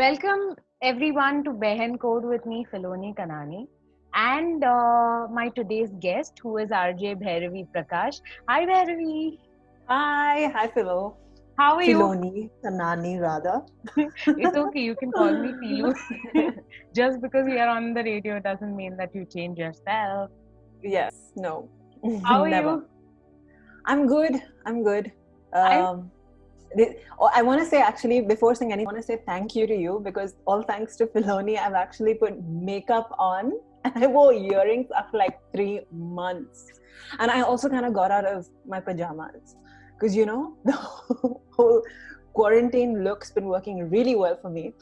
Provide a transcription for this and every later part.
Welcome everyone to BehenCode with me, Filoni Kanani, and my today's guest, who is RJ Bhairavi Prakash. Hi, Bhairavi. Hi, Philo. How are you? Filoni, Kanani rather. It's okay, you can call me Philu. Just because we are on the radio doesn't mean that you change yourself. Yes, no. How are Never. you? I'm good. I want to say, actually, before saying anything, I want to say thank you to you because all thanks to Filoni, I've actually put makeup on and I wore earrings after like 3 months. And I also kind of got out of my pajamas because, the whole quarantine look's been working really well for me.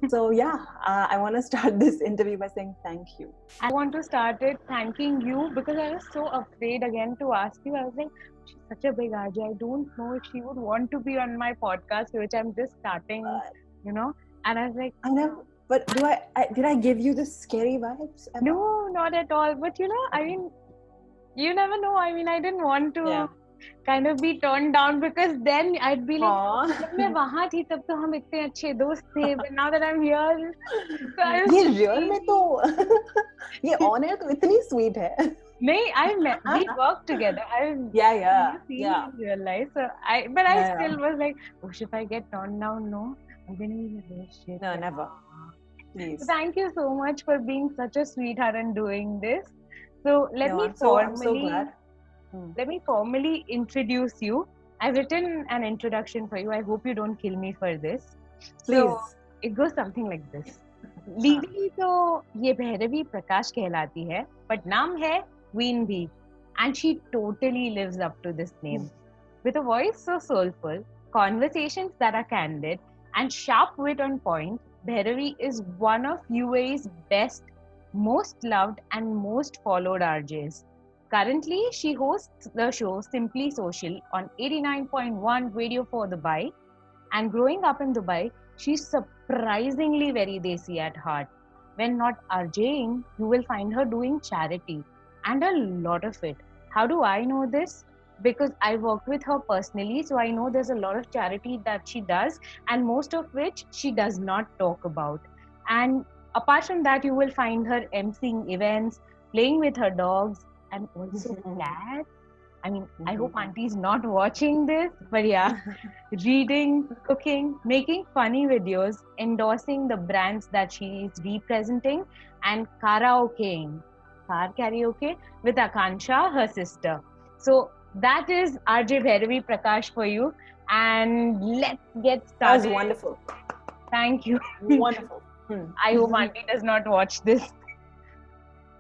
So yeah, I want to start this interview by saying thank you. I want to start it thanking you because I was so afraid again to ask you. I was like, she's such a big RJ. I don't know if she would want to be on my podcast, which I'm just starting, And I was like, I never. But did I give you the scary vibes? Ever? No, not at all. But you never know. I didn't want to kind of be turned down because then I'd be like, जब मैं वहाँ थी तब तो हम इतने अच्छे दोस्त थे. But now that I'm here, so I was ये real में तो ये on air तो इतनी sweet है. नहीं, we worked together. Yeah. In real life. So I still was like, oh, if I get turned down, no, I'm gonna be like, shit. No, never. Please. So thank you so much for being such a sweetheart and doing this. So I'm so glad. Let me formally introduce you. I've written an introduction for you. I hope you don't kill me for this. Please. So it goes something like this. Legally तो ये भैरवी प्रकाश कहलाती है, but नाम है Queen Bee, and she totally lives up to this name. With a voice so soulful, conversations that are candid, and sharp wit on point, Bhairavi is one of UAE's best, most loved, and most followed RJs. Currently, she hosts the show Simply Social on 89.1 Radio4 Dubai. And growing up in Dubai, she's surprisingly very desi at heart. When not RJing, you will find her doing charity and a lot of it. How do I know this? Because I worked with her personally, so I know there's a lot of charity that she does, and most of which she does not talk about. And apart from that, you will find her emceeing events, playing with her dogs, and also cats. I hope Auntie's not watching this, but yeah, reading, cooking, making funny videos, endorsing the brands that she is representing, and Karaoke-ing, karaoke with Akanksha, her sister. So that is RJ Bhairavi Prakash for you, and let's get started. That was wonderful. Thank you. Wonderful. I hope Auntie does not watch this.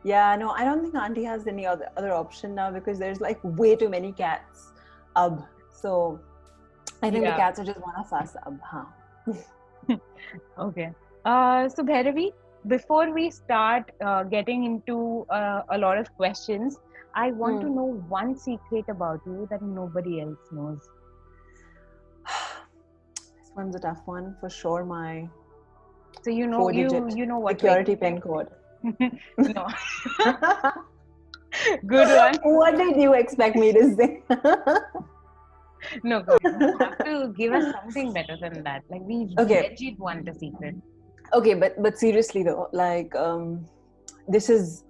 Yeah, no, I don't think Auntie has any other option now because there's like way too many cats. So I think the cats are just one of us. Okay. So Bhairavi, before we start getting into a lot of questions, I want to know one secret about you that nobody else knows. This one's a tough one for sure. So you know what security pin code. No. Good one. What did you expect me to say? No, you have to give us something better than that. Like we legit want a secret. Okay, but seriously though, like this is,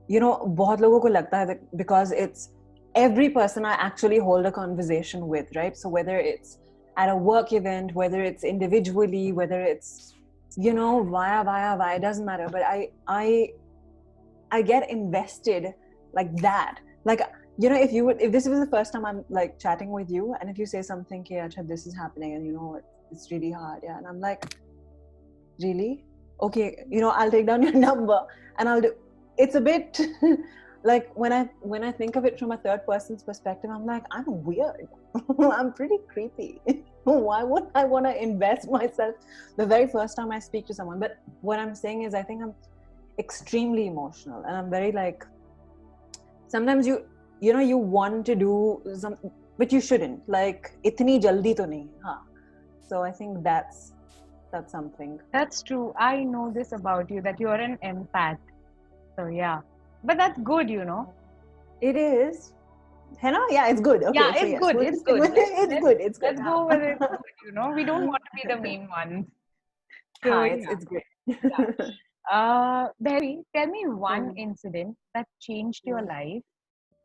बहुत लोगों को लगता है that because it's every person I actually hold a conversation with, right? So whether it's at a work event, whether it's individually, whether it's via, it doesn't matter. But I get invested like that. Like, if this was the first time I'm like chatting with you, and if you say something, okay, Acha, this is happening, and it's really hard, yeah, and I'm like, really? Okay, I'll take down your number, and I'll do. It's a bit like when I think of it from a third person's perspective, I'm like, I'm weird. I'm pretty creepy. Why would I want to invest myself the very first time I speak to someone? But what I'm saying is I think I'm extremely emotional, and I'm very like, sometimes you want to do something, but you shouldn't. Like, itni jaldi to nahi. So I think that's something. That's true. I know this about you, that you're an empath. So yeah. But that's good, It is. Yeah, it's good. Okay, yeah, it's good. It's good. Let's go with it. We don't want to be the main ones. So Hi, yeah, it's great. yeah. Bhairavi, tell me one Mm, incident that changed your mm, life.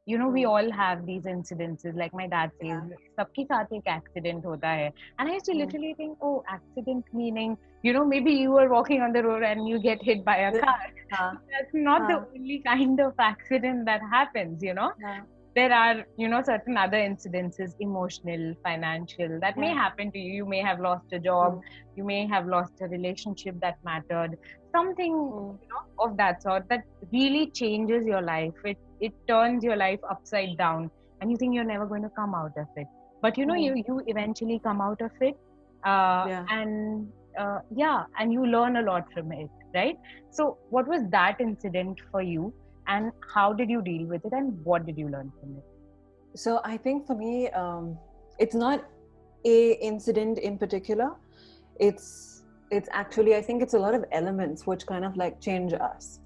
You know, we mm, all have these incidences. Like my dad says, yeah. सबके साथ एक accident होता है. And I used to Mm, literally think, oh, accident meaning, you know, maybe you were walking on the road and you get hit by a yeah. car. Huh, That's not the huh, only kind of accident that happens, you know. huh, There are, you know, certain other incidences, emotional, financial, that may yeah. happen to you. You may have lost a job, Mm, you may have lost a relationship that mattered, something, mm, you know, of that sort that really changes your life. It turns your life upside down, and you think you're never going to come out of it. But you know, mm, you eventually come out of it, yeah. and yeah, and you learn a lot from it, right? So, what was that incident for you? And how did you deal with it, and what did you learn from it? So I think for me, it's not a incident in particular. It's actually, I think it's a lot of elements which kind of like change us.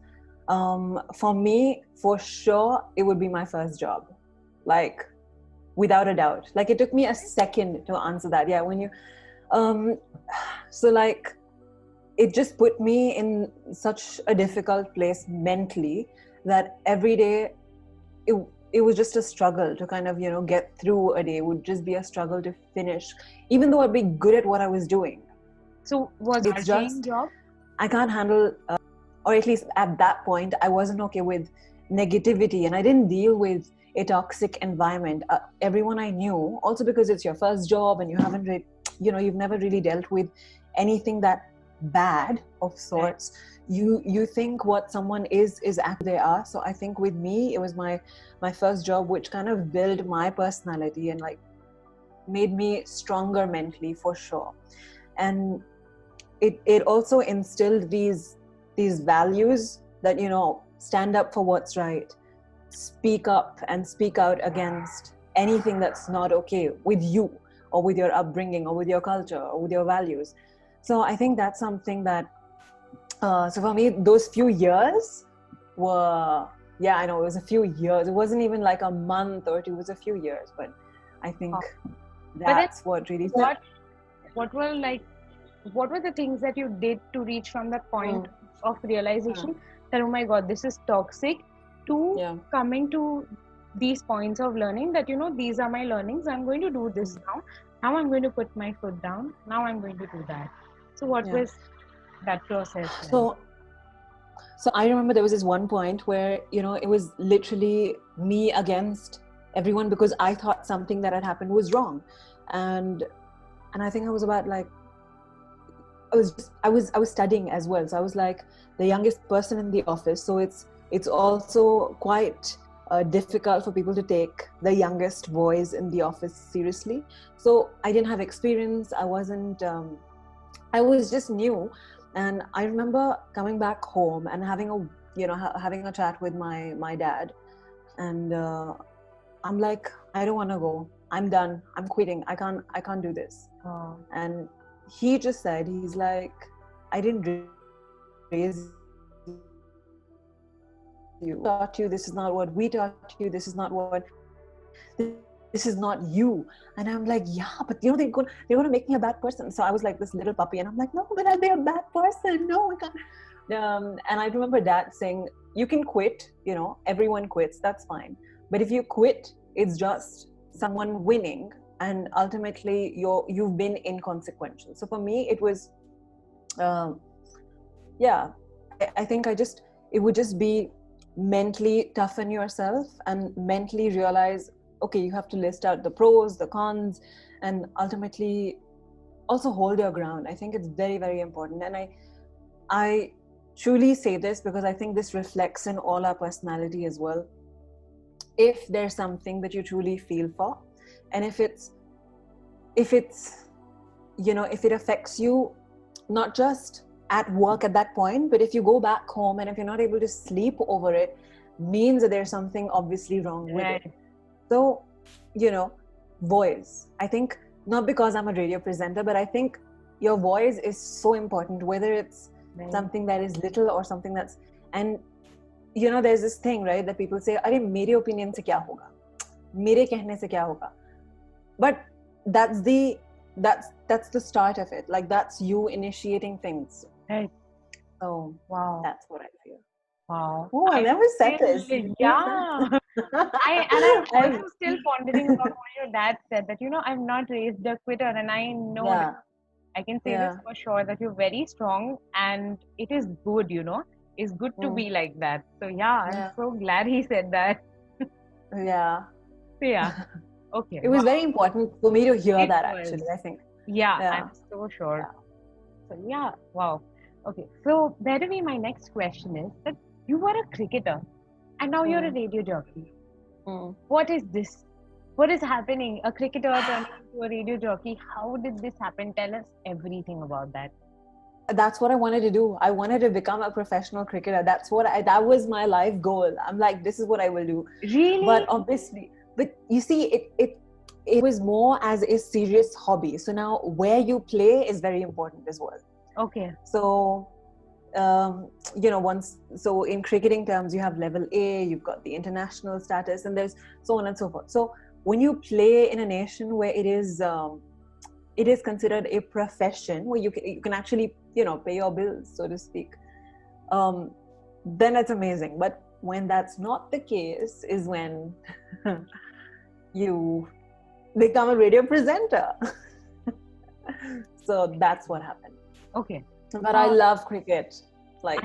For me, for sure, it would be my first job, like without a doubt. Like it took me a second to answer that. Yeah, when you, um, so like it just put me in such a difficult place mentally that every day it, it was just a struggle to kind of, you know, get through a day. It would just be a struggle to finish, even though I'd be good at what I was doing. So, was It's RJing just job? I can't handle, or at least at that point, I wasn't okay with negativity, and I didn't deal with a toxic environment. Everyone I knew, also because it's your first job and you haven't, you know, you've never really dealt with anything that bad of Right. sorts. You think what someone is actually they are. So I think with me, it was my first job, which kind of built my personality and like made me stronger mentally for sure. And it also instilled these values that, you know, stand up for what's right, speak up and speak out against anything that's not okay with you or with your upbringing or with your culture or with your values. So I think that's something that so for me, those few years were, yeah, I know it was a few years. It wasn't even like a month or two, it was a few years, but I think Oh. But then, that's what really what were like, what were the things that you did to reach from that point Mm, of realization that, oh my God, this is toxic, to yeah. coming to these points of learning that, you know, these are my learnings. I'm going to do this now. Now I'm going to put my foot down. Now I'm going to do that. So, what Yeah. was that process like? So I remember there was this one point where, you know, it was literally me against everyone because I thought something that had happened was wrong. And I think I was about like I was studying as well. So I was like the youngest person in the office. So it's also quite difficult for people to take the youngest boys in the office seriously. So I didn't have experience. I wasn't I was just new. And I remember coming back home and having a, you know, having a chat with my dad. And I'm like, I don't want to go. I'm done. I'm quitting. I can't do this. Oh, And he just said, he's like, I didn't raise you. Taught you. This is not what we taught you. This is not what. This is not you. And I'm like, yeah, but you know, they're gonna make me a bad person. So I was like this little puppy, and I'm like, no, but I'll be a bad person. No, I can't. And I remember Dad saying, you can quit. You know, everyone quits. That's fine. But if you quit, it's just someone winning, and ultimately you've been inconsequential. So for me, it was, yeah, I think it would just be mentally toughen yourself and mentally realize, okay, you have to list out the pros, the cons, and ultimately also hold your ground. I think it's very, very important. And I truly say this because I think this reflects in all our personality as well. If there's something that you truly feel for, and if it's you know, if it affects you not just at work at that point, but if you go back home and if you're not able to sleep over it, means that there's something obviously wrong with right. it. So, you know, voice. I think not because I'm a radio presenter, but I think your voice is so important, whether it's something that is little or something that's, and you know, there's this thing, right, that people say, "Arey, mere opinion se kya hoga? Mere kehne se kya hoga?" But that's the that's the start of it. Like that's you initiating things. Right. So Wow. that's what I feel. Wow. Oh, I never said this. Yeah. I'm also still pondering about what your dad said, that, I'm not raised a quitter, and I know that Yeah. I can say this for sure, that you're very strong, and it is good, it's good to be like that. So I'm so glad he said that. Yeah. So okay. It was very important for me to hear that, was. actually, I think. Yeah, I'm so sure. Yeah. So wow. Okay. So Bhairavi, my next question is that you were a cricketer and now you're a radio jockey. What is this? What is happening? A cricketer turning into a radio jockey. How did this happen? Tell us everything about that. That's what I wanted to do. I wanted to become a professional cricketer. That was my life goal. I'm like, this is what I will do. Really? But obviously, you see, it was more as a serious hobby. So now where you play is very important as well. Okay. So, so in cricketing terms, you have level A, you've got the international status, and there's so on and so forth. So when you play in a nation where it is considered a profession, where you can actually, pay your bills, so to speak, then it's amazing. But when that's not the case is when you become a radio presenter. So that's what happened. Okay. But I love cricket. Like,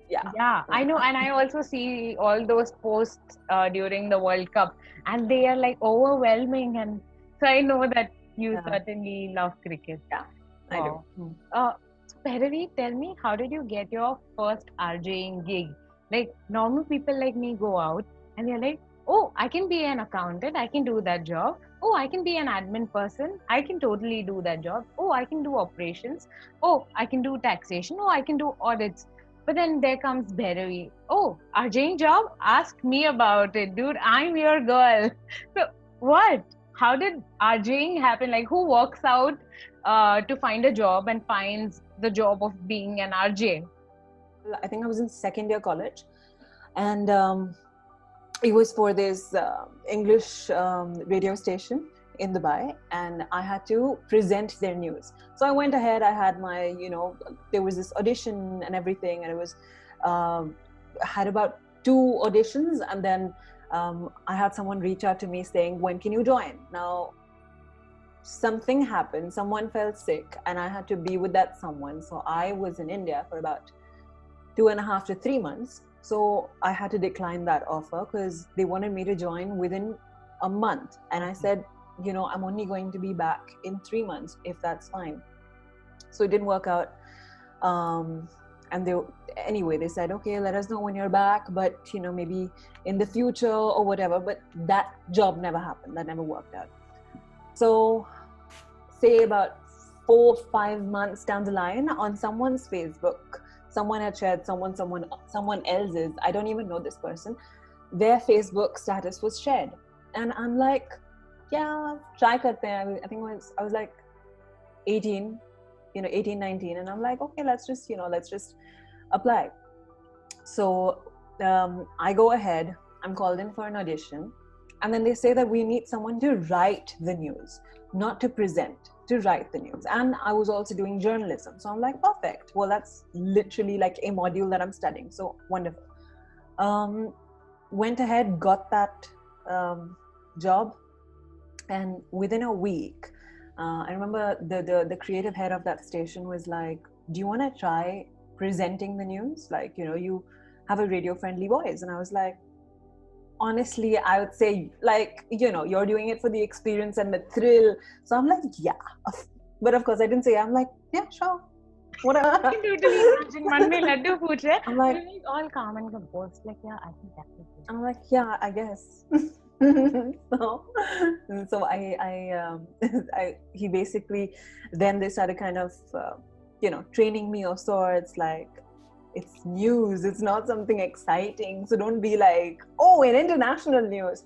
Yeah, I know. And I also see all those posts during the World Cup, and they are like overwhelming. And so I know that you certainly love cricket. Yeah, I do. So Bhairavi, tell me, how did you get your first RJing gig? Like, normal people like me go out and they're like, oh, I can be an accountant, I can do that job. Oh, I can be an admin person, I can totally do that job. Oh, I can do operations. Oh, I can do taxation. Oh, I can do audits. But then there comes Bhairavi. Oh, RJing job? Ask me about it, dude. I'm your girl. So what? How did RJing happen? Like, who walks out to find a job and finds the job of being an RJ? I think I was in second year college, and it was for this English radio station in Dubai, and I had to present their news. So I went ahead, I had my, there was this audition and everything, and it was, had about 2 auditions, and then I had someone reach out to me saying, when can you join? Now, something happened, someone fell sick, and I had to be with that someone. So I was in India for about 2.5 to 3 months. So I had to decline that offer because they wanted me to join within a month. And I said, I'm only going to be back in 3 months, if that's fine. So it didn't work out. And they said, okay, let us know when you're back, but maybe in the future or whatever. But that job never happened. That never worked out. So say about 4 or 5 months down the line, on someone's Facebook, someone had shared someone else's, I don't even know this person, their Facebook status was shared. And I'm like, yeah, try karte hain. I think I was like 18, 19, and I'm like, okay, let's just apply. So I go ahead, I'm called in for an audition, and then they say that we need someone to write the news, not to present, to write the news. And I was also doing journalism. So I'm like, perfect. Well, that's literally like a module that I'm studying. So wonderful. Went ahead, got that job. And within a week, I remember the creative head of that station was like, do you want to try presenting the news? Like, you have a radio friendly voice. And I was like, honestly, I would say, like, you're doing it for the experience and the thrill. So I'm like, yeah. But of course, I didn't say, I'm like, yeah, sure. Whatever. I can totally imagine Monday Laddu Pooch. I'm like, all calm and composed. Like, yeah, I think that would be. I'm like, yeah, I guess. So he basically, then they started kind of, training me of sorts, like, it's news, it's not something exciting, so don't be like, oh, in international news.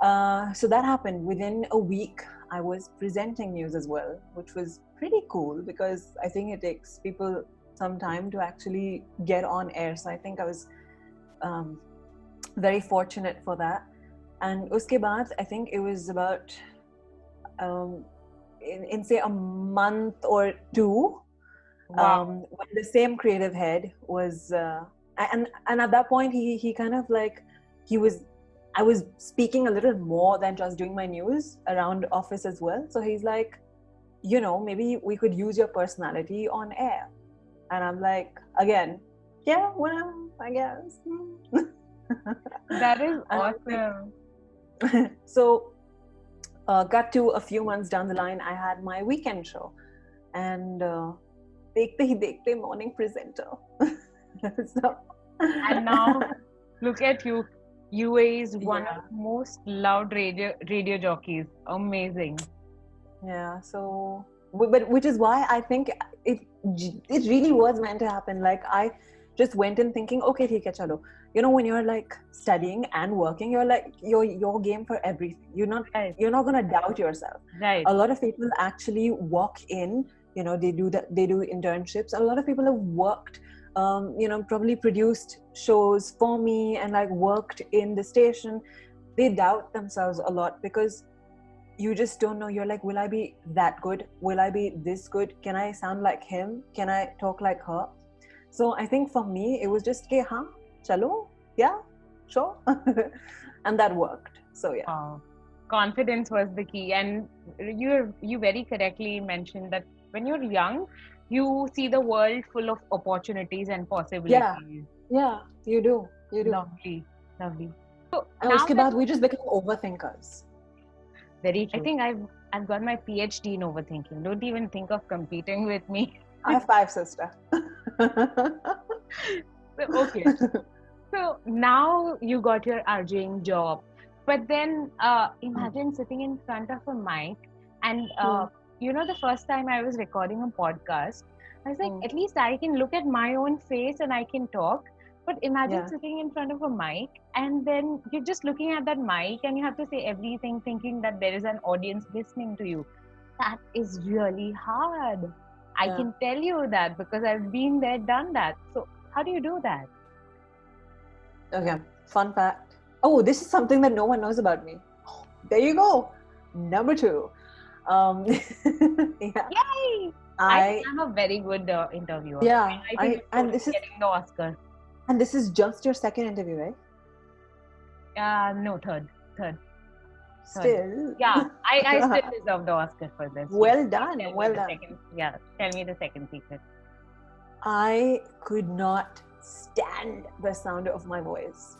So that happened. Within a week, I was presenting news as well, which was pretty cool because I think it takes people some time to actually get on air. So I think I was very fortunate for that. And uske baad, I think it was about in say a month or two. Wow. When the same creative head was and at that point he kind of like I was speaking a little more than just doing my news around office as well. So he's like, maybe we could use your personality on air. And I'm like, again, yeah, well, I guess. That is awesome. So cut to a few months down the line, I had my weekend show, and Dekhte Hi Dekhte morning presenter. So, And now look at you. UAE is one of the most loved radio jockeys. Amazing. Yeah. So, but which is why I think it really was meant to happen. Like I just went in thinking, okay, theek hai, chalo. When you're like studying and working, you're like you're game for everything. You're not gonna doubt yourself. Right. A lot of people actually walk in. They do internships. A lot of people have worked. Probably produced shows for me and like worked in the station. They doubt themselves a lot because you just don't know. You're like, will I be that good? Will I be this good? Can I sound like him? Can I talk like her? So I think for me, it was just, okay, chalo, yeah, sure. And that worked. So yeah. Wow. Confidence was the key. And you very correctly mentioned that when you're young, you see the world full of opportunities and possibilities. Yeah, you do. Lovely. So and uske baad we just become overthinkers. Very true. I think I've got my PhD in overthinking. Don't even think of competing with me. I have 5 sister. Okay. So now you got your RJing job, but then imagine sitting in front of a mic and the first time I was recording a podcast, I was like, at least I can look at my own face and I can talk. But imagine sitting in front of a mic and then you're just looking at that mic and you have to say everything thinking that there is an audience listening to you. That is really hard. I can tell you that because I've been there, done that. So how do you do that? Okay, fun fact. Oh, this is something that no one knows about me. Oh, there you go. Number 2. Yeah. Yay! I'm a very good interviewer. Yeah, I think and this is getting the Oscar. And this is just your second interview, right? No, third. Still. Yeah, I still deserve the Oscar for this. Well done. Tell me the second secret. I could not stand the sound of my voice.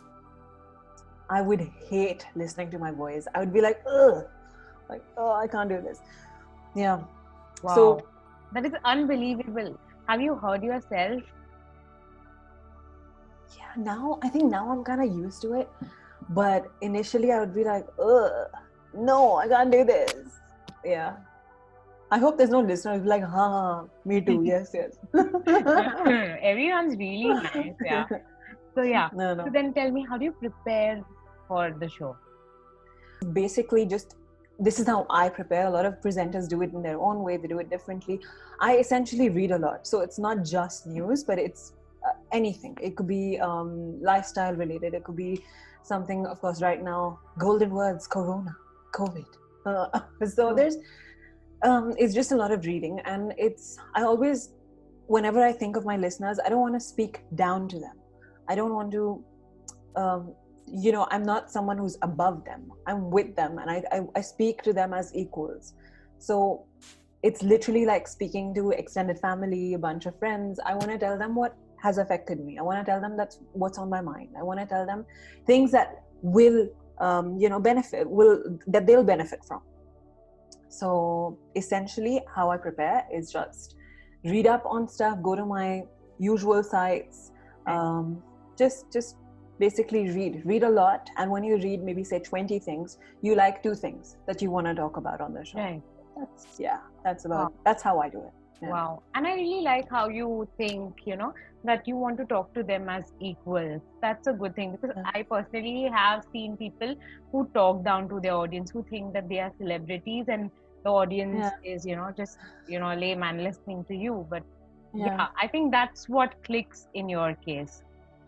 I would hate listening to my voice. I would be like, ugh. Like, oh, I can't do this. Yeah. Wow. So that is unbelievable. Have you heard yourself? Yeah, I think now I'm kind of used to it. But initially I would be like, ugh, no, I can't do this. Yeah. I hope there's no listener who's like, me too. Yes. Everyone's really nice. Yeah. So yeah. No. So then tell me, how do you prepare for the show? Basically, this is how I prepare. A lot of presenters do it in their own way. They do it differently. I essentially read a lot. So it's not just news, but it's anything. It could be lifestyle related. It could be something, of course, right now, golden words, Corona, COVID. So there's, it's just a lot of reading. And I always, whenever I think of my listeners, I don't want to speak down to them. I don't want to, I'm not someone who's above them. I'm with them and I speak to them as equals. So it's literally like speaking to extended family, a bunch of friends. I want to tell them what has affected me. I want to tell them that's what's on my mind. I want to tell them things that will, that they'll benefit from. So essentially how I prepare is just read up on stuff, go to my usual sites, just basically read a lot. And when you read maybe say 20 things, you like 2 things that you want to talk about on the show. Right. That's how I do it. Yeah. Wow. And I really like how you think, that you want to talk to them as equals. That's a good thing because I personally have seen people who talk down to their audience, who think that they are celebrities and the audience is, just, a layman listening to you. But I think that's what clicks in your case.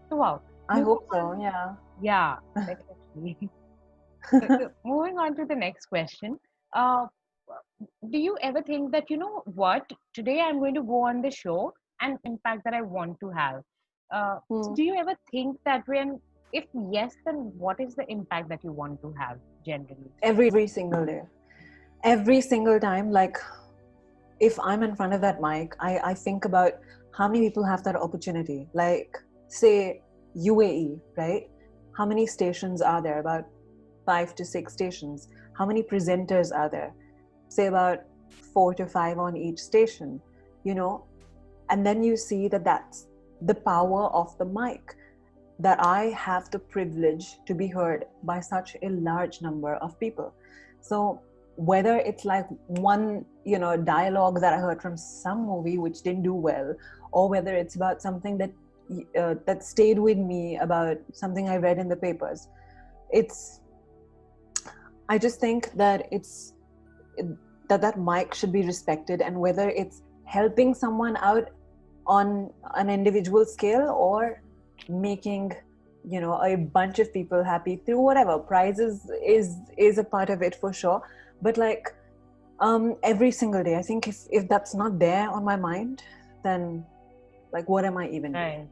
So wow. I hope so, yeah. Yeah, definitely. So, moving on to the next question. do you ever think that, you know what, today I'm going to go on the show and impact that I want to have? So do you ever think that when, if yes, then what is the impact that you want to have generally? Every single day. Every single time, like if I'm in front of that mic, I think about how many people have that opportunity. Like, say, UAE, right? How many stations are there? About 5 to 6 stations. How many presenters are there? Say about 4 to 5 on each station, you know? And then you see that that's the power of the mic, that I have the privilege to be heard by such a large number of people. So whether it's like one, you know, dialogue that I heard from some movie which didn't do well, or whether it's about something that that stayed with me, about something I read in the papers, I just think that that mic should be respected, and whether it's helping someone out on an individual scale or making, you know, a bunch of people happy through whatever prizes is a part of it for sure. But like every single day, I think if that's not there on my mind, then like what am I even doing?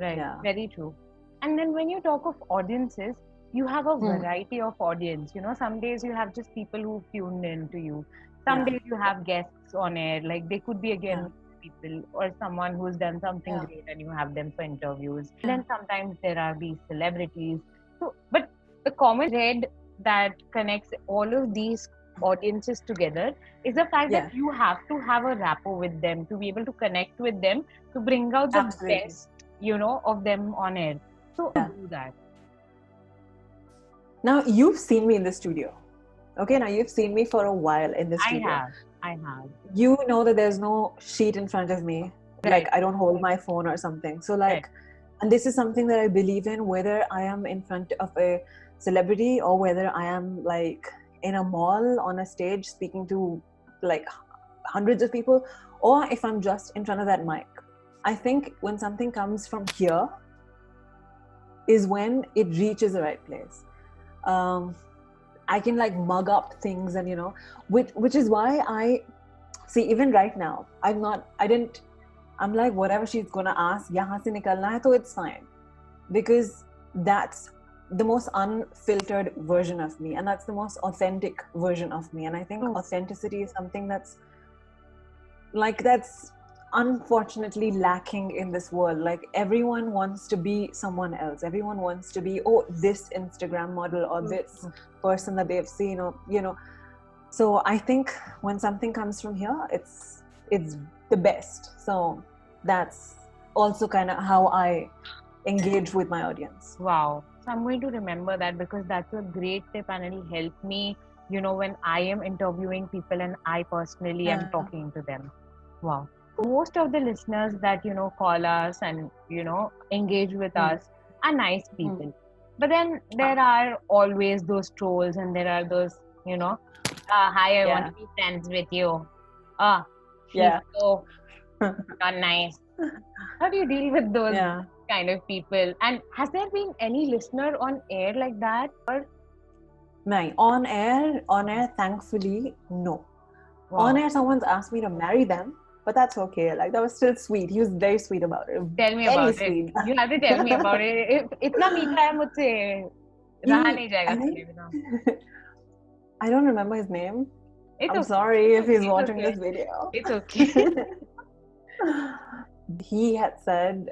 Right, Yeah. very true. And then when you talk of audiences, you have a variety of audience. You know, some days you have just people who tuned in to you. Some days you have guests on air, like they could be again people or someone who's done something great and you have them for interviews. And then sometimes there are these celebrities. So, but the common thread that connects all of these audiences together is the fact that you have to have a rapport with them to be able to connect with them, to bring out the best, you know, of them on air. So do that. Now you've seen me in the studio. Okay, now you've seen me for a while in the studio. I have. You know that there's no sheet in front of me. Like I don't hold my phone or something. So like, and this is something that I believe in, whether I am in front of a celebrity or whether I am like in a mall on a stage speaking to like hundreds of people, or if I'm just in front of that mic. I think when something comes from here is when it reaches the right place. I can like mug up things, and you know, which is why I see, even right now, I'm like, whatever she's gonna ask, yahan se nikalna hai, so it's fine, because that's the most unfiltered version of me, and that's the most authentic version of me. And I think authenticity is something that's unfortunately lacking in this world. Like everyone wants to be someone else. Everyone wants to be, this Instagram model or this person that they've seen, or you know. So I think when something comes from here, it's the best. So that's also kind of how I engage with my audience. Wow. So I'm going to remember that, because that's a great tip and it'll help me, you know, when I am interviewing people and I personally am talking to them. Wow. Most of the listeners that, you know, call us and, you know, engage with us are nice people. But then there are always those trolls, and there are those, you know, hi, I want to be friends with you. She's so not nice. How do you deal with those kind of people? And has there been any listener on air like that? Or no, on air, thankfully, no. Wow. On air, someone's asked me to marry them, but that's okay. Like, that was still sweet. He was very sweet about it. Tell me about it. You have to tell me about it. Itna meetha hai mujhse raha nahi jayega. I don't remember his name. I'm sorry if he's watching this video. It's okay. He had said,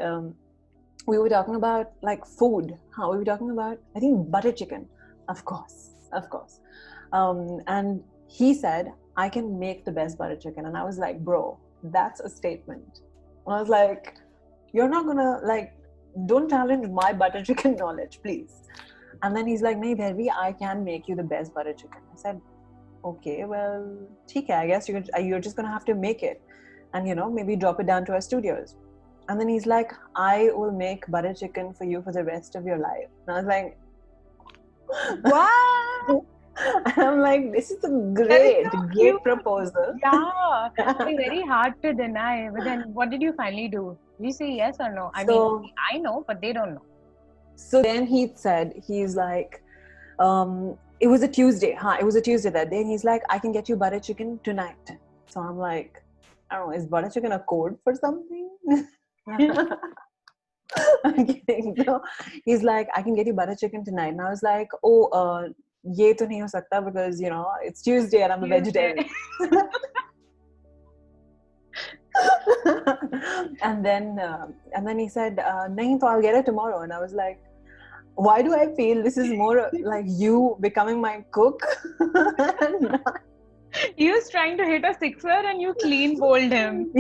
we were talking about like food. How we were talking about, I think, butter chicken. Of course. And he said, I can make the best butter chicken. And I was like, bro, that's a statement. I was like, you're not gonna, like, don't challenge my butter chicken knowledge, please. And then he's like, nahi Bhairavi, I can make you the best butter chicken. I said, okay, well, theek hai, I guess you're just gonna have to make it and, you know, maybe drop it down to our studios. And then he's like, I will make butter chicken for you for the rest of your life. And I was like, what? And I'm like, this is a great proposal. Yeah, it's very hard to deny. But then what did you finally do? Did you say yes or no? I mean, I know, but they don't know. So then he said, he's like, it was a Tuesday. It was a Tuesday that day. And he's like, I can get you butter chicken tonight. So I'm like, I don't know, is butter chicken a code for something? I'm kidding. So he's like, I can get you butter chicken tonight. And I was like, oh, ye to nahi ho sakta because, you know, it's Tuesday and I'm a vegetarian. and then he said, nahi, to I'll get it tomorrow. And I was like, why do I feel this is more like you becoming my cook? He was trying to hit a sixer and you clean bowled him.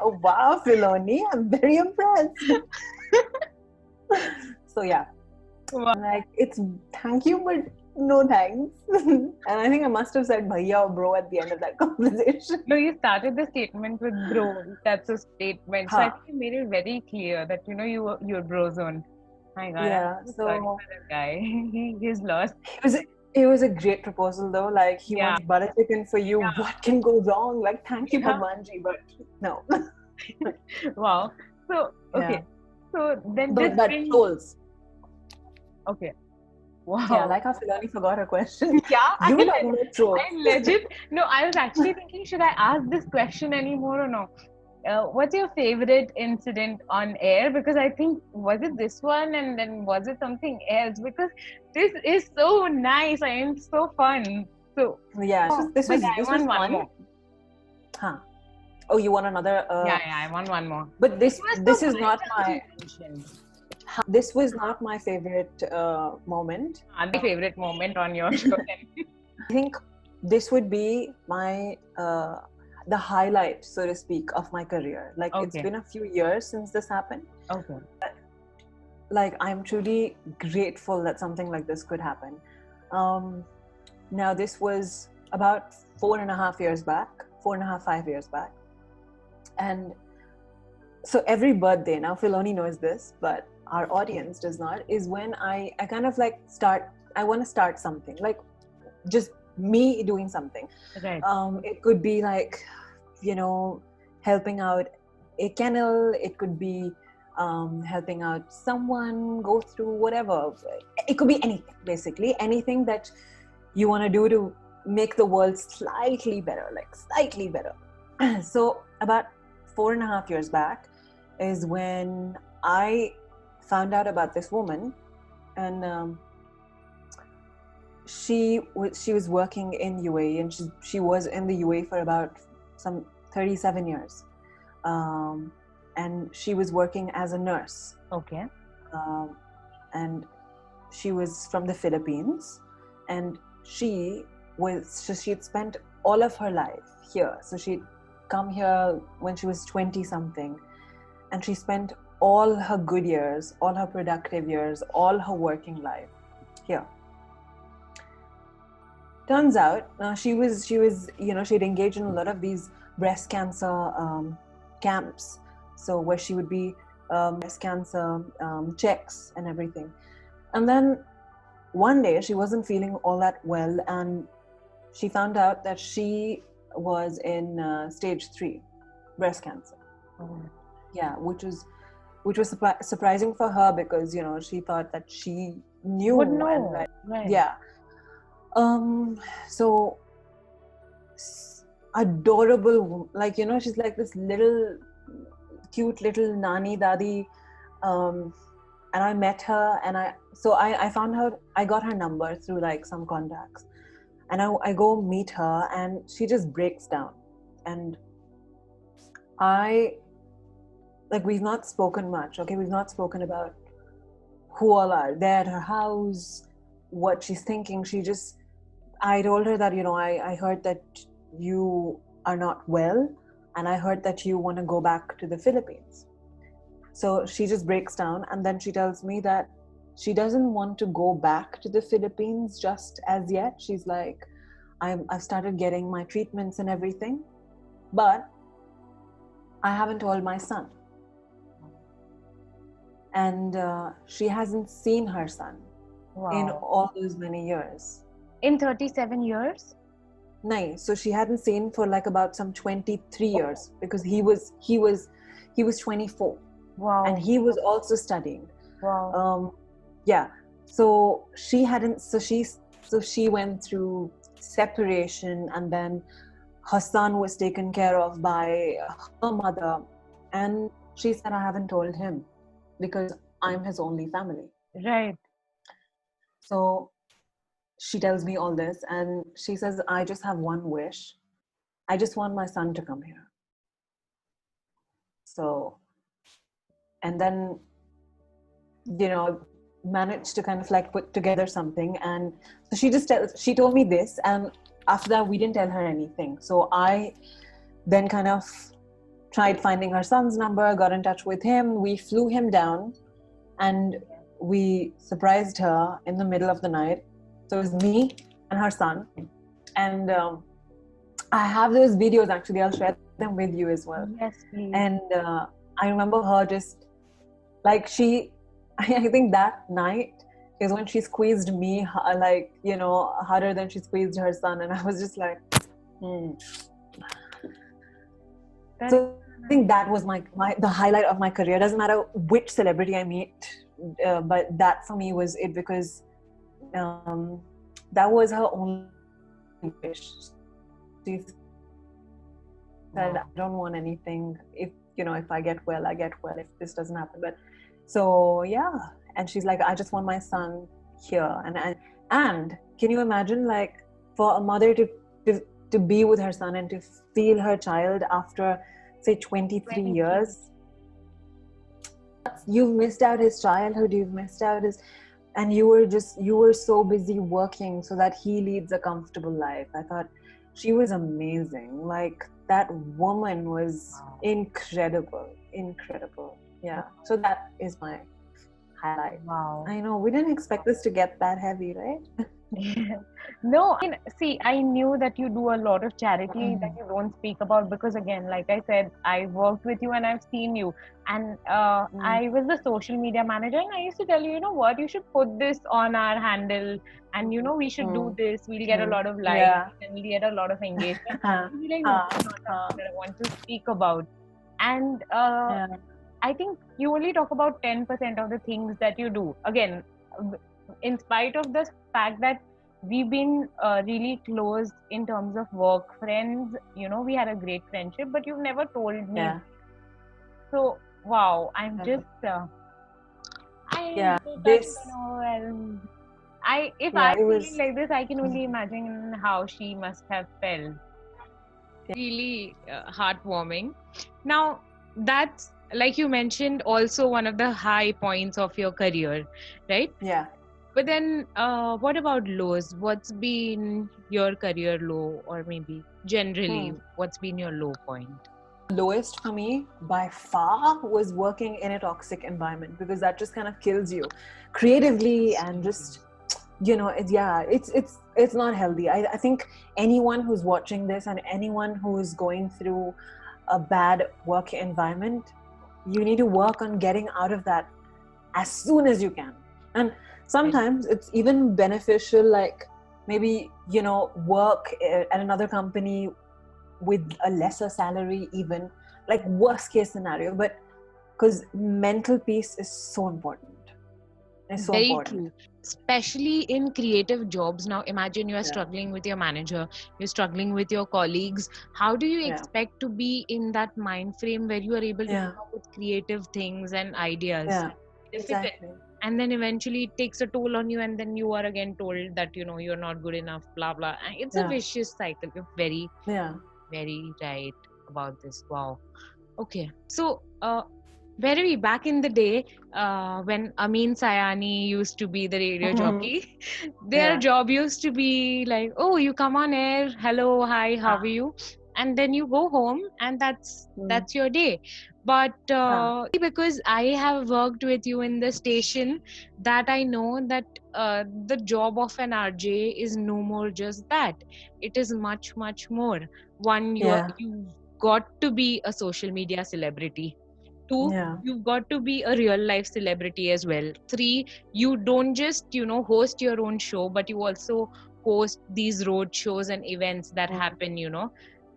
Oh, wow, Filoni, I'm very impressed. So yeah, Wow. like it's thank you, but no thanks. And I think I must have said bhaiya or bro at the end of that conversation. No, you started the statement with bro. That's a statement. So I think you made it very clear that, you know, you're bro zoned. My God, Yeah, I'm so sorry for that guy. He's lost. It was a great proposal though. Like he wants butter chicken for you. Yeah. What can go wrong? Like thank you, Bhagwanji, but no. Wow. So okay. So then but trolls. Okay. Wow. Yeah, like how Filoni forgot her question. Yeah, you were talking about trolls. I legit. No, I was actually thinking, should I ask this question anymore or no? What's your favorite incident on air? Because I think, was it this one and then was it something else? Because this is so nice and so fun. So yeah, this was one fun. More. Huh. Oh, you want another? Yeah, I want one more. But this is not my. This was not my favorite moment. My favorite moment on your show. I think this would be my the highlight, so to speak, of my career. Like it's been a few years since this happened. Okay. Like I'm truly grateful that something like this could happen. Now this was about 4.5 years back, 5 years back. And so every birthday, now Filoni knows this, but our audience does not, is when I kind of like I want to start something, like just me doing something. Right. It could be like, you know, helping out a kennel. It could be helping out someone go through whatever. It could be anything, basically. Anything that you want to do to make the world slightly better, like slightly better. So about 4.5 years back is when I found out about this woman, and she was working in UAE, and she was in the UAE for about some 37 years, and she was working as a nurse. Okay. And she was from the Philippines, and she'd spent all of her life here. So she'd come here when she was 20 something, and she spent all her good years, all her productive years, all her working life here. Turns out she was you know, she'd engaged in a lot of these breast cancer camps, so where she would be breast cancer checks and everything. And then one day she wasn't feeling all that well, and she found out that she was in stage 3 breast cancer. Yeah, which was surprising for her, because, you know, she thought that she knew. Would know. And like, right. Yeah. So adorable, like, you know, she's like this little cute little nani dadi, and I met her, and I found her. I got her number through like some contacts, and I go meet her, and she just breaks down, and we've not spoken much. Okay, we've not spoken about who all are there at her house, what she's thinking. I told her that, you know, I heard that you are not well, and I heard that you want to go back to the Philippines. So she just breaks down, and then she tells me that she doesn't want to go back to the Philippines just as yet. She's like, I've started getting my treatments and everything, but I haven't told my son. And she hasn't seen her son in all those many years. In 37 years? No, so she hadn't seen for like about some 23 years, because he was 24. Wow. And he was also studying. Wow. Yeah. So she hadn't. So she So she went through separation, and then her son was taken care of by her mother. And she said, I haven't told him because I'm his only family. Right. So she tells me all this, and she says, I just have one wish. I just want my son to come here. So, and then, managed to kind of like put together something. And so she told me this, and after that we didn't tell her anything. So I then kind of tried finding her son's number, got in touch with him. We flew him down and we surprised her in the middle of the night. So it was me and her son. And I have those videos, actually. I'll share them with you as well. Yes, please. And I remember her just like I think that night is when she squeezed me like, harder than she squeezed her son. And I was just like, So I think that was the highlight of my career. Doesn't matter which celebrity I meet, but that for me was it, because that was her only wish. She said, I don't want anything. If I get well, I get well. If this doesn't happen, but so yeah. And she's like, I just want my son here. And can you imagine, like, for a mother to be with her son and to feel her child after, say, 23 years? You've missed out his childhood, you've missed out and you were so busy working so that he leads a comfortable life. I thought she was amazing. Like, that woman was incredible. Yeah. So that is my highlight. Wow. I know, we didn't expect this to get that heavy, right? No, I knew that you do a lot of charity that you don't speak about, because again, like I said, I worked with you and I've seen you, and I was the social media manager, and I used to tell you, what, you should put this on our handle, and we should do this, we'll get a lot of likes and we'll get a lot of engagement. You'll be like, no, it's not something that I want to speak about. And I think you only talk about 10% of the things that you do. Again, in spite of the fact that we've been really close in terms of work, friends, we had a great friendship, but you've never told me. Yeah. So, wow, I'm just, feeling like this, I can only imagine how she must have felt. Really heartwarming. Now, that's, like you mentioned, also one of the high points of your career, right? Yeah. But then, what about lows? What's been your career low, or maybe generally, what's been your low point? Lowest for me by far was working in a toxic environment, because that just kind of kills you creatively, and just, it's not healthy. I think anyone who's watching this and anyone who is going through a bad work environment, you need to work on getting out of that as soon as you can. And sometimes it's even beneficial, like maybe, work at another company with a lesser salary, even, like, worst case scenario, but because mental peace is so important. It's so Very important. True. Especially in creative jobs. Now imagine you are struggling with your manager, you're struggling with your colleagues. How do you expect to be in that mind frame where you are able to come up with creative things and ideas? Yeah, exactly. And then eventually it takes a toll on you, and then you are again told that you're not good enough, blah blah. And it's a vicious cycle. You're very very right about this. Wow. Okay, so Bhairavi, back in the day, when Amin Sayani used to be the radio jockey, their job used to be like, oh, you come on air, hello, hi, how are you? And then you go home, and that's your day. But because I have worked with you in the station, that I know that the job of an RJ is no more just that. It is much, much more. One, you've got to be a social media celebrity. 2, you've got to be a real life celebrity as well. 3, you don't just, host your own show, but you also host these road shows and events that happen,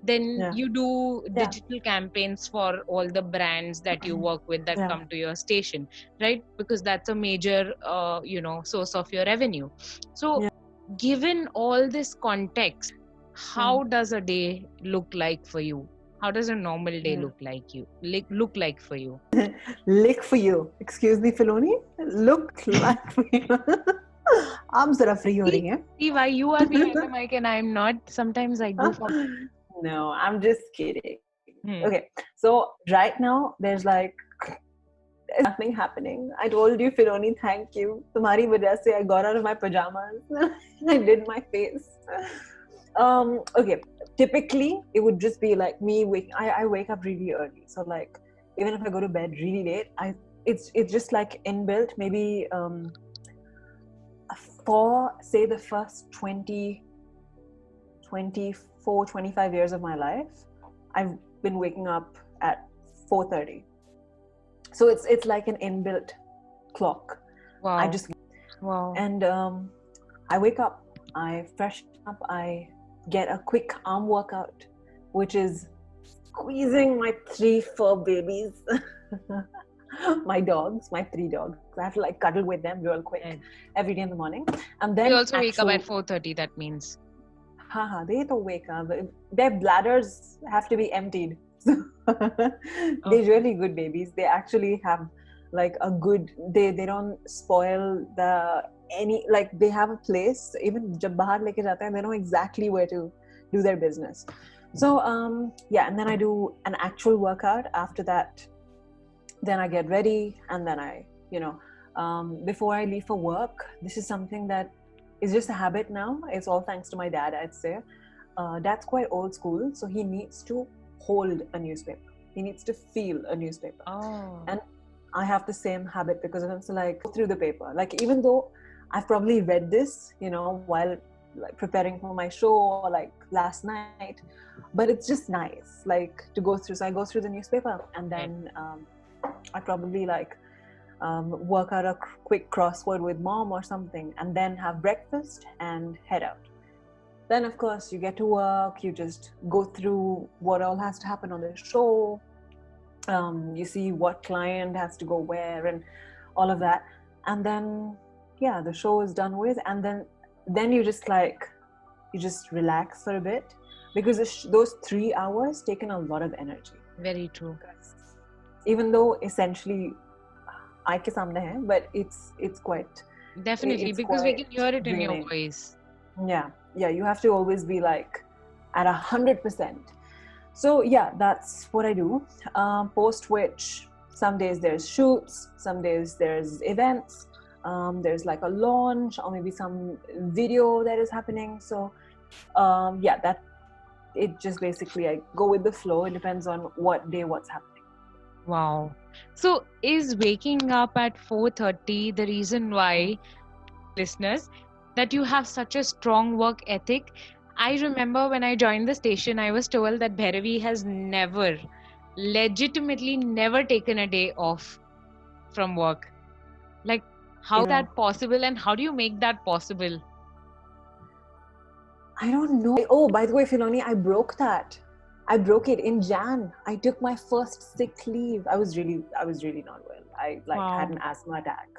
Then you do digital campaigns for all the brands that you work with that come to your station, right? Because that's a major, source of your revenue. So given all this context, how does a day look like for you? How does a normal day look like for you? Lick for you. Excuse me, Filoni. Look like for you. I'm zara free ho rahi hai. See why you are behind the mic and I'm not. Sometimes I goof up. No, I'm just kidding. Okay, so right now there's nothing happening. I told you, Filoni, thank you. Tumhari wajah se I got out of my pajamas. I did my face. Okay, typically it would just be like me I wake up really early. So like even if I go to bed really late, it's just like inbuilt. Maybe for say the first 20, 24, 25 years of my life, I've been waking up at 4:30. So it's like an inbuilt clock. Wow. And I wake up, I freshen up, I get a quick arm workout, which is squeezing my 3 fur babies. My dogs, my 3 dogs. I have to like cuddle with them real quick every day in the morning. And then you also wake up at 4:30, that means. They don't wake up. Their bladders have to be emptied. They're really good babies. They actually have like a good, they don't spoil they have a place. Even jab bahar leke jate hain, they know exactly where to do their business. So and then I do an actual workout. After that, then I get ready, and then I before I leave for work, this is something that is just a habit now. It's all thanks to my dad, I'd say. Dad's quite old school, so he needs to hold a newspaper. He needs to feel a newspaper. And I have the same habit because of him. So like go through the paper. Like even though I've probably read this, while like preparing for my show or like last night, but it's just nice like to go through. So I go through the newspaper, and then I probably work out a quick crossword with mom or something, and then have breakfast and head out. Then of course you get to work, you just go through what all has to happen on the show. You see what client has to go where and all of that. And then, the show is done with. And then you just relax for a bit, because those 3 hours take in a lot of energy. Very true. Even though essentially eye ke samne hai, but it's quite... Definitely, because we can hear it in your voice. Yeah, you have to always be like at 100%. So that's what I do. Post which, some days there's shoots, some days there's events, there's like a launch or maybe some video that is happening. So that it just basically I go with the flow. It depends on what day what's happening. Wow. So is waking up at 4:30 the reason why, listeners, that you have such a strong work ethic? I remember when I joined the station, I was told that Bhairavi has legitimately never taken a day off from work. Like, how is that possible, and how do you make that possible? I don't know. Oh, by the way, Filoni, I broke that. I broke it in Jan. I took my first sick leave. I was really not well. I had an asthma attack.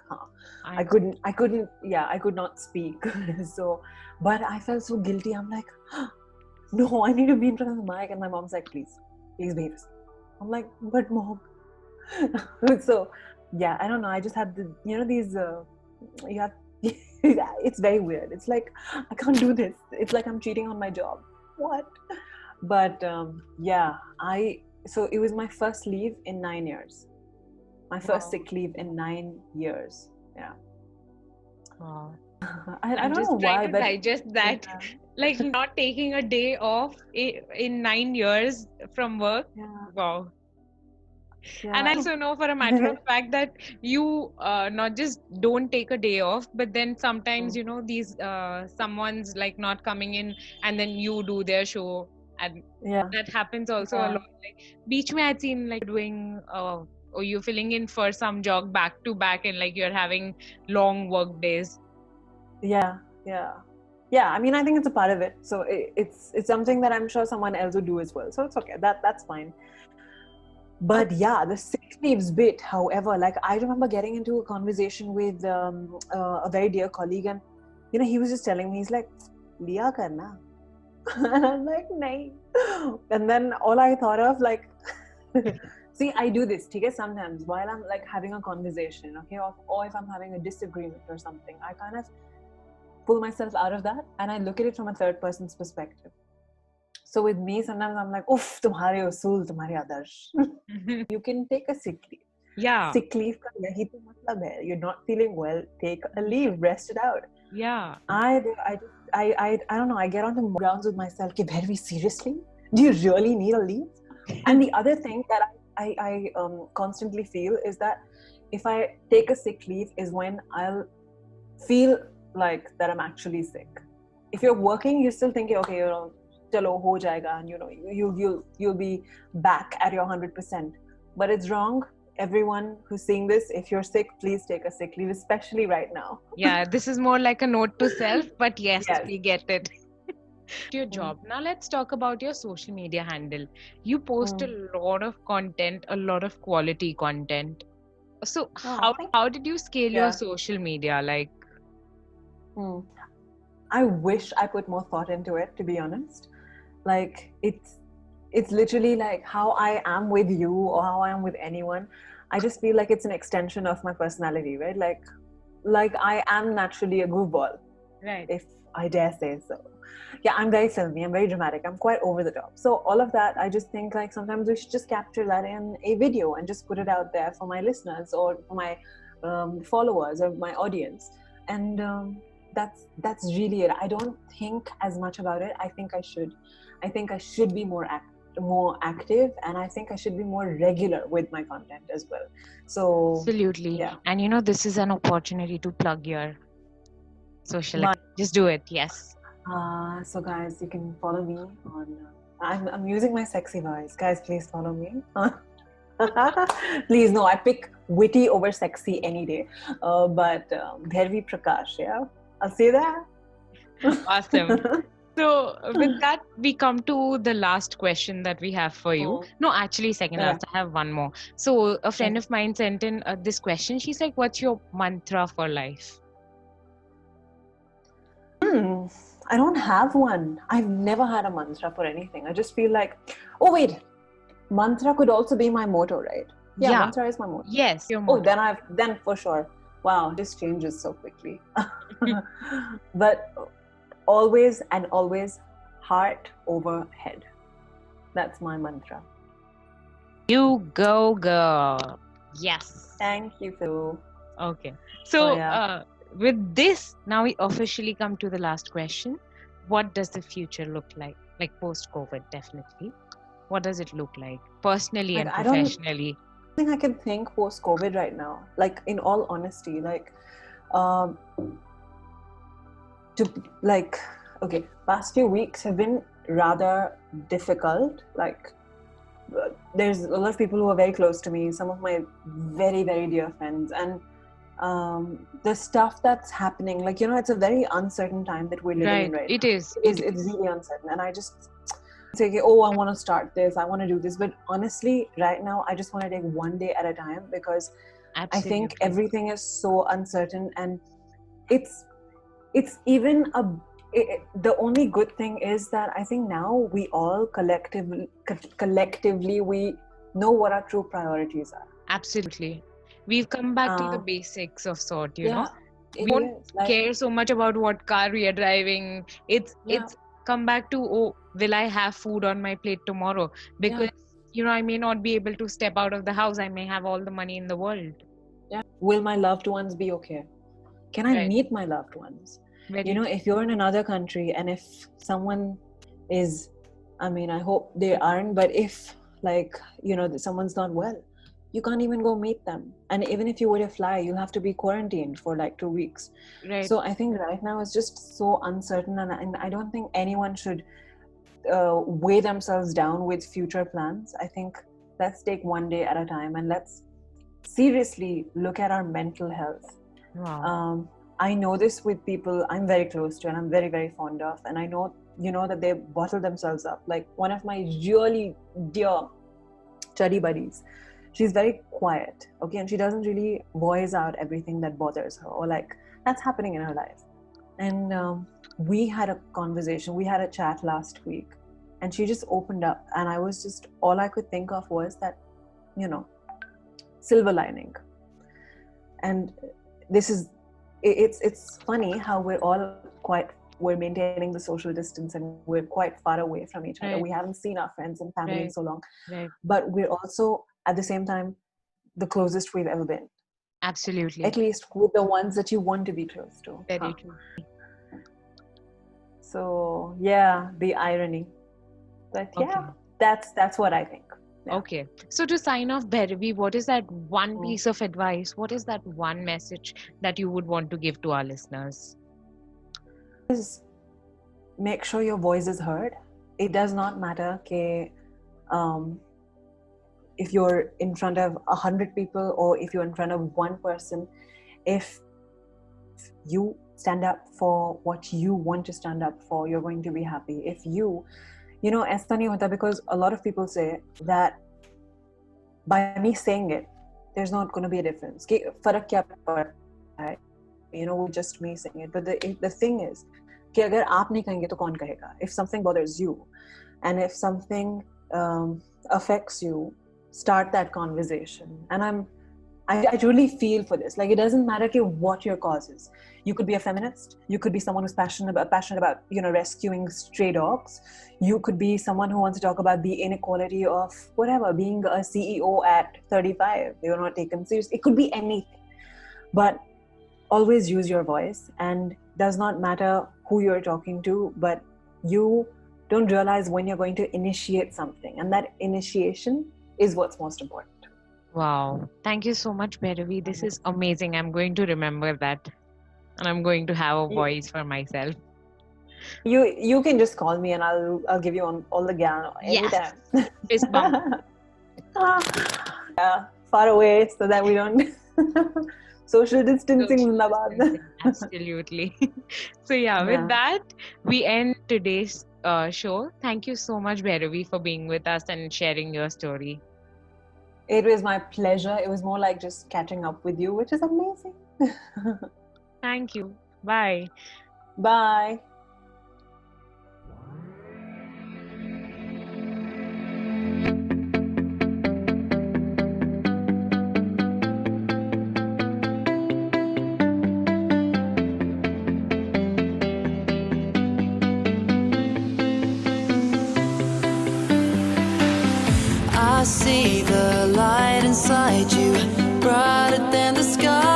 I could not speak. So, but I felt so guilty. I'm like, no, I need to be in front of the mic. And my mom's like, please behave. I'm like, but mom. So, I don't know. I just had these, you have, it's very weird. It's like, I can't do this. It's like I'm cheating on my job. What? But so it was my first leave in 9 years. My first sick leave in 9 years. Yeah. Wow. I don't know why, but digest that. Like not taking a day off in 9 years from work. Yeah. Wow. Yeah. And I also know for a matter of fact that you not just don't take a day off, but then sometimes these someone's like not coming in, and then you do their show, and that happens also a lot. Like beach mein I'd seen like doing or you filling in for some jog back to back, and like you're having long work days. Yeah. I mean, I think it's a part of it. So it's something that I'm sure someone else would do as well. So it's okay. That's fine. But the sick leaves bit, however, like I remember getting into a conversation with a very dear colleague, and he was just telling me, he's like, liya karna. And I'm like, nahi. And then all I thought of, like, see, I do this, okay, sometimes while I'm like having a conversation, okay, or if I'm having a disagreement or something, I kind of pull myself out of that and I look at it from a third person's perspective. So with me, sometimes I'm like, oof, tumhare usool, tumhare adarsh. You can take a sick leave. Yeah. Sick leave ka yahi to matlab hai. You're not feeling well, take a leave, rest it out. Yeah. I don't know, I get onto grounds with myself, okay, very seriously? Do you really need a leave? And the other thing that I constantly feel is that if I take a sick leave is when I'll feel like that I'm actually sick. If you're working, you're still thinking, okay, chalo ho jayega, and you'll be back at your 100%. But it's wrong. Everyone who's seeing this, if you're sick, please take a sick leave, especially right now. Yeah, this is more like a note to self, but yes. We get it. Your job. Now let's talk about your social media handle. You post a lot of content, a lot of quality content. So how did you scale your social media? Like, I wish I put more thought into it, to be honest. Like, it's literally like how I am with you or how I am with anyone. I just feel like it's an extension of my personality, right? Like I am naturally a goofball, right? If I dare say so. Yeah, I'm very filmy, I'm very dramatic, I'm quite over the top. So all of that, I just think like sometimes we should just capture that in a video and just put it out there for my listeners or for my followers or my audience. And that's really it. I don't think as much about it. I think I should be more active, and I think I should be more regular with my content as well. So absolutely. Yeah. And this is an opportunity to plug your social account. Just do it. Yes. So guys, you can follow me on I'm using my sexy voice. Guys, please follow me. Please, no, I pick witty over sexy any day. But Bhairavi Prakash, yeah, I'll say that. Awesome. So with that, we come to the last question that we have for you. No, actually, second last. I have one more. So a friend of mine sent in this question. She's like, what's your mantra for life? I don't have one. I've never had a mantra for anything. I just feel like, oh wait, mantra could also be my motto, right? Yeah. Mantra is my motto. Yes, your motto. Then for sure. Wow, this changes so quickly. But always and always heart over head. That's my mantra. You go, girl. Yes. Thank you, Phil. Okay. So with this, now we officially come to the last question. What does the future look like? Like post-COVID, definitely. What does it look like? Personally and professionally? I think I can think post-COVID right now. Like, in all honesty, past few weeks have been rather difficult. Like, there's a lot of people who are very close to me, some of my very, very dear friends, and the stuff that's happening, like, it's a very uncertain time that we're living in right now. It's really uncertain, and I just say, oh, I want to start this, I want to do this, but honestly right now I just want to take one day at a time, because I think everything is so uncertain, and it's even the only good thing is that I think now we all collectively we know what our true priorities are. Absolutely. We've come back to the basics of sort, you know. We don't care so much about what car we are driving. It's come back to, oh, will I have food on my plate tomorrow? Because, I may not be able to step out of the house. I may have all the money in the world. Yeah. Will my loved ones be okay? Can I meet my loved ones? If you're in another country and if someone is, I hope they aren't, but if someone's not well, you can't even go meet them. And even if you were to fly, you'll have to be quarantined for like 2 weeks. Right. So I think right now it's just so uncertain, and I don't think anyone should weigh themselves down with future plans. I think let's take one day at a time, and let's seriously look at our mental health. Wow. I know this with people I'm very close to and I'm very, very fond of, and I know that they bottle themselves up. Like one of my really dear study buddies, she's very quiet, okay, and she doesn't really voice out everything that bothers her or like that's happening in her life. And we had a conversation, we had a chat last week, and she just opened up, and I was just, all I could think of was that, silver lining. And this is, it's funny how we're maintaining the social distance, and we're quite far away from each other. Right. We haven't seen our friends and family in Right. so long, Right. but we're also at the same time the closest we've ever been, Absolutely. at least with the ones that you want to be close to. Very true. So yeah, the irony. But yeah, that's what I think. Yeah. Okay. So to sign off, Bhairavi, what is that one piece of advice? What is that one message that you would want to give to our listeners? Is make sure your voice is heard. It does not matter if you're in front of 100 people or if you're in front of one person. If you stand up for what you want to stand up for, you're going to be happy. If aisa nahi hota, because a lot of people say that by me saying it, there's not going to be a difference. Farak kya padta hai? With just me saying it. But the thing is, कि अगर आप नहीं कहेंगे तो कौन कहेगा? If something bothers you, and if something affects you, start that conversation. And I truly feel for this. Like, it doesn't matter what your cause is. You could be a feminist. You could be someone who's passionate about rescuing stray dogs. You could be someone who wants to talk about the inequality of whatever, being a CEO at 35. You're not taken seriously. It could be anything. But always use your voice, and does not matter who you're talking to, but you don't realize when you're going to initiate something, and that initiation is what's most important. Wow. Thank you so much, Bhairavi. This is amazing. I'm going to remember that, and I'm going to have a voice for myself. You can just call me and I'll give you all the gyan anytime. Yes. Fist bump. Yeah, far away so that we don't social distancing. Absolutely. So with that, we end today's show. Thank you so much, Bhairavi, for being with us and sharing your story. It was my pleasure. It was more like just catching up with you, which is amazing. Thank you. Bye. Bye. I see the light inside you, brighter than the sky.